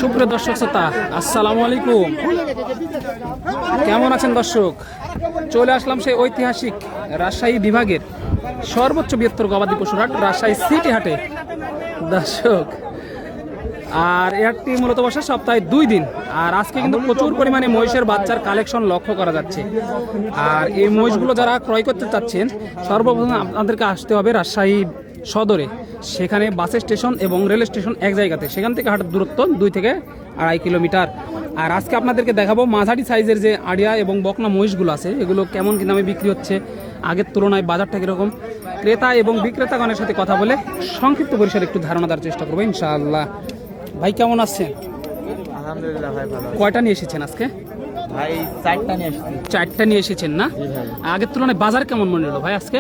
সুপ্রিয় দর্শক শ্রোতা, আসসালামু আলাইকুম। কেমন আছেন দর্শক? চলে আসলাম সেই ঐতিহাসিক রাজশাহী বিভাগের সর্বোচ্চ বৃহত্তর গবাদি পশুর হাট রাজশাহী সিটি হাটে দর্শক। আর এই হাটটি মূলত বসে সপ্তাহে 2 দিন। আর আজকে কিন্তু প্রচুর পরিমাণে মহিষের বাচ্চার কালেকশন লক্ষ্য করা যাচ্ছে। আর এই মহিষগুলো যারা ক্রয় করতে চাচ্ছেন, সর্বপ্রথম আপনাদেরকে আসতে হবে রাজশাহী সদরে। সেখানে বাস স্টেশন এবং রেল স্টেশন এক জায়গাতে, সেখান থেকে হাটের দূরত্ব 2 থেকে 2.5 কিলোমিটার। আর আজকে আপনাদেরকে দেখাবো মাঝারি সাইজের যে আড়িয়া এবং বকনা মহিষগুলো আছে, এগুলো কেমন কি দামে বিক্রি হচ্ছে, আগের তুলনায় বাজারটা কীরকম, ক্রেতা এবং বিক্রেতাগণের সাথে কথা বলে সংক্ষিপ্ত পরিসরে একটু ধারণা দেওয়ার চেষ্টা করবো ইনশাআল্লাহ। ভাই কেমন আছেন? আলহামদুলিল্লাহ ভাই ভালো। কয়টা নিয়ে এসেছেন আজকে? ভাই 4টা নিয়ে এসেছি। 4টা নিয়ে এসেছেন না? আগের তুলনায় বাজার কেমন মনে হলো ভাই আজকে?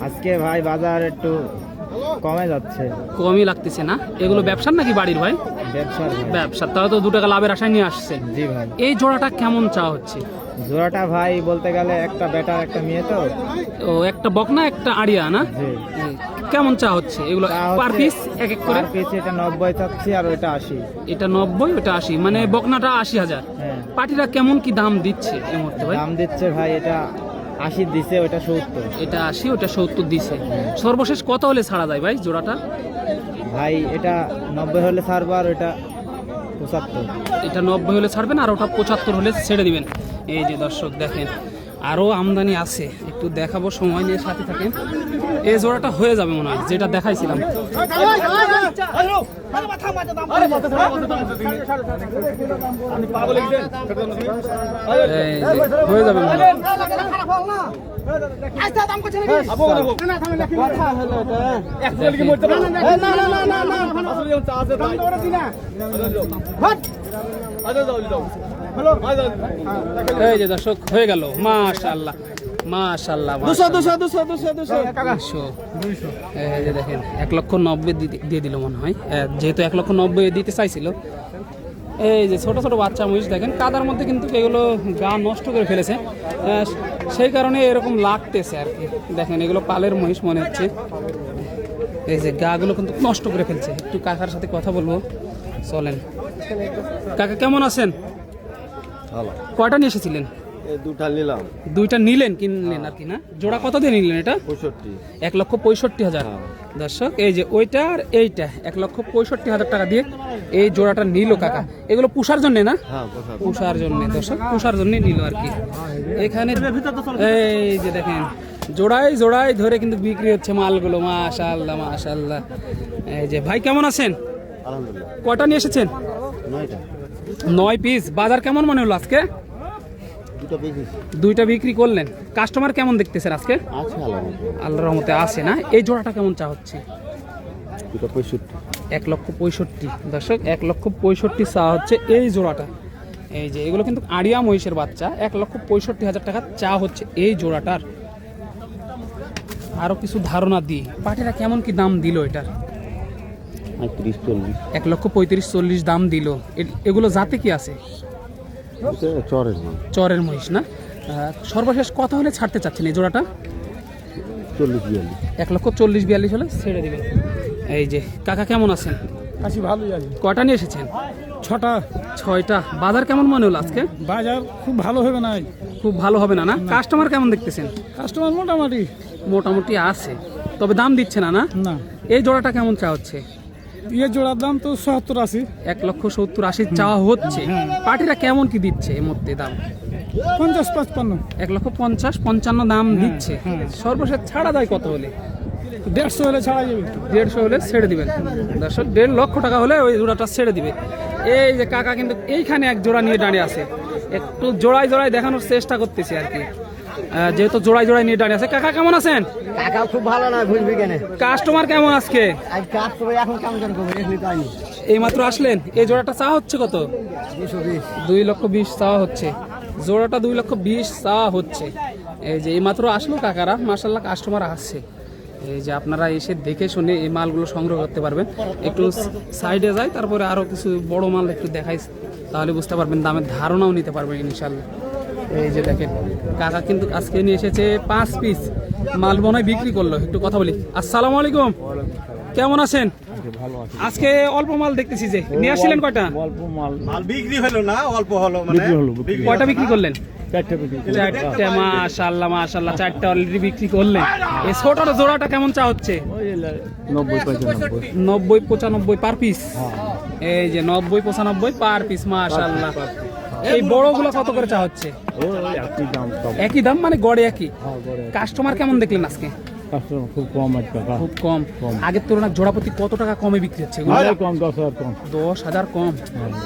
আজকে ভাই বাজার একটু কমে যাচ্ছে। কমই লাগতেছে না? এগুলো ব্যবসার নাকি বাড়ির ভাই? ব্যবসার ভাই। ব্যবসার, তাহলে তো 2 টাকা লাভের আশায় নিয়ে আসছেন। জি ভাই। এই জোড়াটা কেমন চা হচ্ছে? জোড়াটা ভাই বলতে গেলে একটা বেটা একটা মেয়ে তো। ও, একটা বকনা একটা আড়িয়া না? জি। কেমন চা হচ্ছে এগুলো পার পিস? এক এক করে পার পিস এটা 90 চাচ্ছি আর ওটা 80। এটা 90, ওটা 80, মানে বকনাটা 80,000। হ্যাঁ। পাটিরা কেমন কি দাম দিচ্ছে এই মুহূর্তে ভাই? দাম দিচ্ছে ভাই এটা 80 দিছে, ওটা 70। এটা 80, ওটা 70 দিছে। সর্বশেষ কত হলে ছাড়া যায় ভাই জোড়াটা? ভাই এটা 90 হলে ছাড়বো আর ওটা 75। এটা 90 হলে ছাড়বেন আর ওটা 75 হলে ছেড়ে দিবেন। এই যে দর্শক দেখেন, আরও আমদানি আছে, একটু দেখাবো, সময় নিয়ে সাথে থাকেন। এই জোড়াটা হয়ে যাবে মনে হয়, যেটা দেখাইছিলাম। হয়ে যাবে মনে হয়। এই যে দর্শক হয়ে গেল, মাশাআল্লাহ মাশাআল্লাহ। 200 এই যে দেখেন 1,90,000 দিয়ে দিল মনে হয়, যেহেতু 1,90,000 দিতে চাইছিল। এই যে ছোট ছোট বাচ্চা মহিষ দেখেন, কাদার মধ্যে কিন্তু এগুলো গা নষ্ট করে ফেলেছে, সেই কারণে এরকম লাগতেছে আর কি। দেখেন এগুলো পালের মহিষ মনে হচ্ছে। এই যে গাগুলো কিন্তু নষ্ট করে ফেলছে। একটু কাকার সাথে কথা বলবো, চলেন। কাকা কেমন আছেন? ভালো। কয়টা নিয়ে এসেছিলেন? এই দুটো নিলাম। 2টা নিলেন, কিনলেন আর কি না? জোড়া কত দিয়ে নিলেন এটা? 65। 1,65,000। দর্শক এই যে ওইটা আর এইটা 1,65,000 টাকা দিয়ে এই জোড়াটা নিল কাকা। এগুলো পুষার জন্য না? হ্যাঁ, পুষার জন্য দর্শক, পুষার জন্য নিল আর কি। এখানে এই যে দেখেন জোড়ায় জোড়ায় ধরে কিন্তু বিক্রি হচ্ছে মালগুলো। মাশাআল্লাহ মাশাআল্লাহ। এই যে ভাই কেমন আছেন? আলহামদুলিল্লাহ। কয়টা নিয়ে এসেছেন? 9টা। 9 পিস। বাজার কেমন মনে হলো আজকে? দুটো বেশি। 2টা বিক্রি করলেন। কাস্টমার কেমন দেখতেছেন আজকে? আছে আলহামদুলিল্লাহ। আল্লাহর রহমতে আছে না? এই জোড়াটা কেমন চা হচ্ছে? দুটো 65। 1,65,000 দর্শক, 1,65,000 চা হচ্ছে এই জোড়াটা। এই যে এগুলো কিন্তু আড়িয়া মহিষের বাচ্চা। 1,65,000 টাকা চা হচ্ছে এই জোড়াটার। আরো কিছু ধারণা দিই, পাটিরা কেমন কি দাম দিল এটার? 30-40। 1,35,40 দাম দিল। এগুলো জাতে কি আছে? চরের মহিষ না? সর্বশেষ কত হলে ছাড়তে চাচ্ছেন এই জোড়াটা? 40-42। 1,40,42 হলে ছেড়ে দিবেন। এই যে কাকা কেমন আছেন? আছি, ভালোই আছি। কয়টা নিয়ে এসেছেন? 6টা। বাজার কেমন মনে হলো আজকে? বাজার খুব ভালো হবে না। খুব ভালো হবে না? না, কাস্টমার কেমন দেখতেছেন? কাস্টমার মোটামুটি মোটামুটি আছে, তবে দাম দিচ্ছে না। না, না। এই জোড়াটা কেমন চা হচ্ছে? জোড়ার দাম তো 70-80। 1,70,80 চাওয়া হচ্ছে। পার্টিরা কেমন কি দিচ্ছে এই মধ্যে দাম? 50-55। 1,50,55 দাম দিচ্ছে। সর্বশেষ ছাড়া যায় কত হলে? 150 হলে ছাড়া যাবে। 150 হলে ছেড়ে দিবেন দর্শক। 1.5 লক্ষ টাকা হলে ওই জোড়াটা ছেড়ে দিবে। এই যে কাকা কিন্তু এইখানে এক জোড়া নিয়ে দাঁড়িয়ে আছে, একটু জোড়ায় জোড়ায় দেখানোর চেষ্টা করতেছি আর কি, যেহেতু জোড়ায় জোড়ায় নিয়ে দাঁড়িয়ে আছে। কাকা কেমন আছেন? কাকা খুব ভালো না, বুঝবি কেন? কাস্টমার কেমন আজকে? আজ কাজ করে এখন কেমন করবো, এখনি পাইনি। এই মাত্র আসলেন। এই জোড়াটা চা হচ্ছে কত? 2,20,000 চাওয়া হচ্ছে। জোড়াটা 2,20,000 চাওয়া হচ্ছে। এই যে এই মাত্র আসলো কাকারা, মাশাআল্লাহ কাস্টমার আসছে। এই যে আপনারা এসে দেখে শুনে এই মালগুলো সংগ্রহ করতে পারবেন। একটু সাইডে যাই, তারপরে আরও কিছু বড় মাল একটু দেখাই, তাহলে বুঝতে পারবেন, দামের ধারণাও নিতে পারবেন ইনশাল্লাহ। এই যে দেখেন কাকা কিন্তু আজকে নিয়ে এসেছে 5 পিস মাল, মনে হয় বিক্রি করলো। একটু কথা বলি। আসসালামু আলাইকুম, কেমন আছেন? ভালো আছে আজকে অল্প মাল দেখতেছি যে নিয়ে আসছিলেন কয়টা? অল্প মাল মাল বিক্রি হলো না, অল্প হলো মানে বিক্রি হলো, বিক্রি কয়টা বিক্রি করলেন? 4টা বিক্রি চারটে। মাশাআল্লাহ মাশাআল্লাহ, 4টা অলরেডি বিক্রি করলেন। এই ছোটর জোড়াটা কেমন চা হচ্ছে? ওই 90-95 90-95 পার পিস। হ্যাঁ এই যে 90-95 পার পিস, মাশাআল্লাহ। এই বড়গুলো কত করে চা হচ্ছে? ওই একই দাম সব। একই দাম মানে গড়ে একই। হ্যাঁ গড়ে কাস্টমার কেমন দেখলেন আজকে? কাস্টমার খুব কম আছে কাকা, খুব কম। কম। আগের তুলনায় জোড়াপতি কত টাকা কমে বিক্রি হচ্ছে এগুলো? অনেক কম, 10,000 কম। 10,000 কম।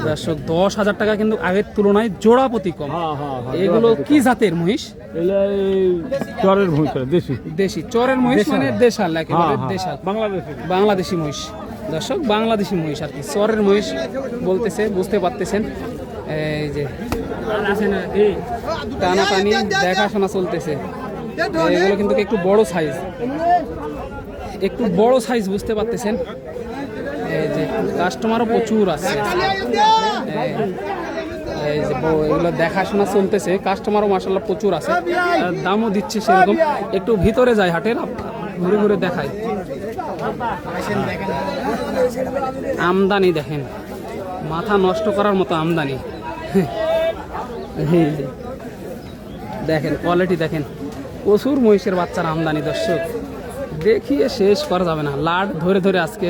দর্শক 10,000 টাকা কিন্তু আগের তুলনায় জোড়াপতি কম। হ্যাঁ হ্যাঁ হ্যাঁ। এগুলো কি জাতের মহিষ? এগুলা এই চরের ভূমিকা দেশি দেশি চরের মহিষ, মানে দেশাল একেবারে দেশাল, বাংলাদেশি। বাংলাদেশি মহিষ। দর্শক বাংলাদেশি মহিষ আর কি, চরের মহিষ বলতেছে, বুঝতে পারতেছেন। এই যে টানাটানি দেখাশোনা চলতেছে। এগুলো কিন্তু একটু বড় সাইজ, একটু বড় সাইজ, বুঝতে পারতেছেন। এই যে কাস্টমারও প্রচুর আছে। এই যে এগুলো দেখাশোনা চলতেছে, কাস্টমারও মাশাআল্লাহ প্রচুর আছে, আর দামও দিচ্ছে সেরকম। একটু ভিতরে যায় হাটের, ঘুরে ঘুরে দেখায়। আমদানি দেখেন, মাথা নষ্ট করার মতো আমদানি। এই যে দেখেন কোয়ালিটি দেখেন, প্রচুর মহিষের বাচ্চার আমদানি। দর্শক দেখিয়ে শেষ করা যাবে না। লাট ধরে ধরে আজকে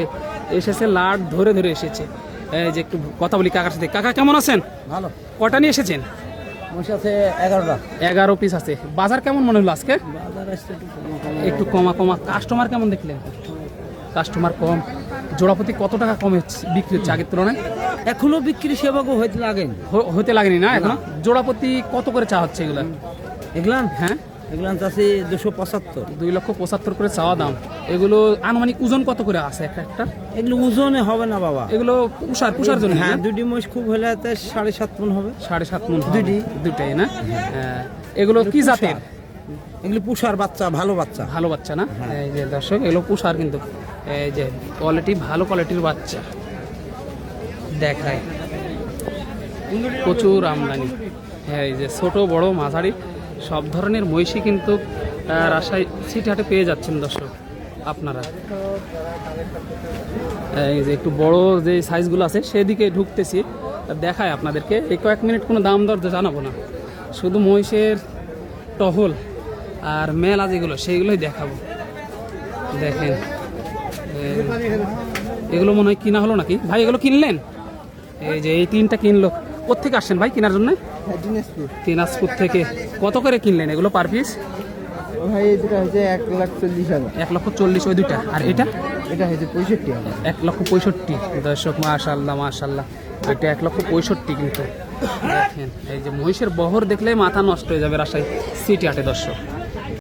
এসেছে, লাট ধরে ধরে এসেছে। এই যে একটু কথা বলি কাকার সাথে। কাকা কেমন আছেন? ভালো কটা নিয়ে এসেছেন? মহিষ আছে 11টা। 11 পিস আছে। বাজার কেমন মনে হলো আজকে? বাজার আসছে একটু কমা কমা। কাস্টমার কেমন দেখলেন? কাস্টমার কম। জোড়াপতি কত টাকা কমে বিক্রি হচ্ছে আগের তুলনায়? এখনো বিক্রি সেভাবে হইতে লাগেন। হতে লাগেনি না এখনো? জোড়াপতি কত করে চা হচ্ছে এগুলা? এগুলান হ্যাঁ, এগুলান চাষি 275। 2,75,000 করে চাওয়া দাম। এগুলো আনুমানিক ওজন কত করে আছে একটা একটা? এগুলো ওজনে হবে না বাবা। এগুলো পুষার জন্য। হ্যাঁ হ্যাঁ, দুটি মহিষ খুব হলে 7.5 মণ হবে। 7.5 মণ দুটাই না? হ্যাঁ। এগুলো কি জাতের? এগুলো পুষার বাচ্চা, ভালো বাচ্চা। ভালো বাচ্চা না? এই যে দর্শক এগুলো পুষার, কিন্তু এই যে কোয়ালিটি, ভালো কোয়ালিটির বাচ্চা দেখায়। প্রচুর আমদানি। এই যে ছোট বড় মাঝারি সব ধরনের মহিষই কিন্তু রাজশাহী সিটি হাটে পেয়ে যাচ্ছেন দর্শক আপনারা। এই যে একটু বড় যে সাইজগুলো আছে সেদিকে ঢুকতেছি, দেখায় আপনাদেরকে। এই কয়েক মিনিট কোনো দাম দর জানাবো না, শুধু মহিষের টহল আর মেলা যেগুলো সেইগুলোই দেখাবো। দেখেন এগুলো মনে হয় কিনা হলো নাকি ভাই? এগুলো কিনলেন? এই যে এই 3টা কিনলো। কোত্থেকে আসছেন ভাই কেনার জন্য? দিনাজপুর থেকে। কত করে কিনলেন এগুলো পার পিস? ভাই এই দুটো হচ্ছে 1,40,000। 1,40,000 ওই দুইটা, আর এটা? এটা হচ্ছে 65,000। 1,65,000। দর্শক মাশাআল্লাহ মাশাআল্লাহ, এটা 1,65,000 কিন্তু। দেখেন এই যে মহিষের বহর দেখলে মাথা নষ্ট হয়ে যাবে রাজশাহী সিটি হাটে দর্শক।